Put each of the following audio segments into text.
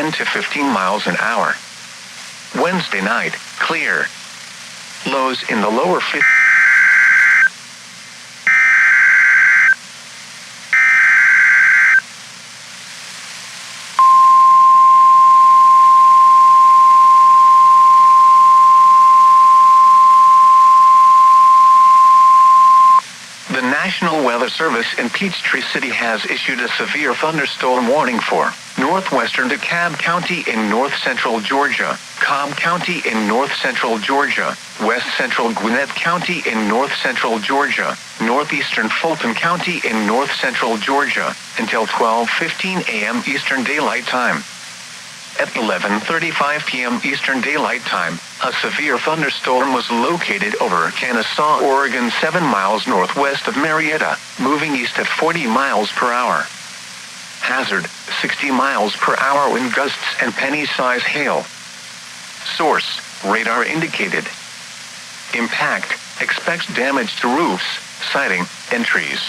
10 to 15 miles an hour. Wednesday night, clear. Lows in the lower 50s. The National Weather Service in Peachtree City has issued a severe thunderstorm warning for northwestern DeKalb County in north-central Georgia, Cobb County in north-central Georgia, west-central Gwinnett County in north-central Georgia, northeastern Fulton County in north-central Georgia, until 12:15 a.m. Eastern Daylight Time. At 11:35 p.m. Eastern Daylight Time, a severe thunderstorm was located over Kennesaw, Oregon 7 miles northwest of Marietta, moving east at 40 miles per hour. Hazard, 60 miles per hour wind gusts and penny-size hail. Source, radar indicated. Impact, expects damage to roofs, siding, and trees.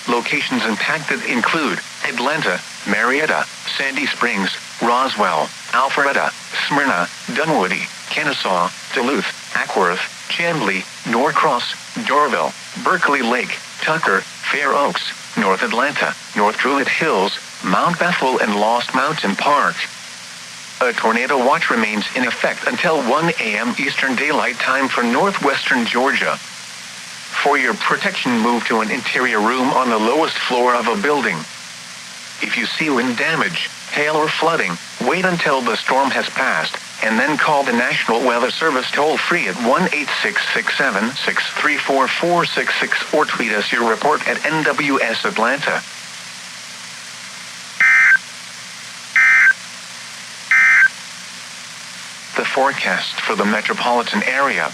Locations impacted include Atlanta, Marietta, Sandy Springs, Roswell, Alpharetta, Smyrna, Dunwoody, Kennesaw, Duluth, Ackworth, Chamblee, Norcross, Dorville, Berkeley Lake, Tucker, Fair Oaks, North Atlanta, North Druid Hills, Mount Bethel and Lost Mountain Park. A tornado watch remains in effect until 1 a.m. Eastern Daylight Time for northwestern Georgia. For your protection, move to an interior room on the lowest floor of a building. If you see wind damage, hail or flooding, wait until the storm has passed, and then call the National Weather Service toll-free at 1-866-763-4466 or tweet us your report at NWS Atlanta. The forecast for the metropolitan area.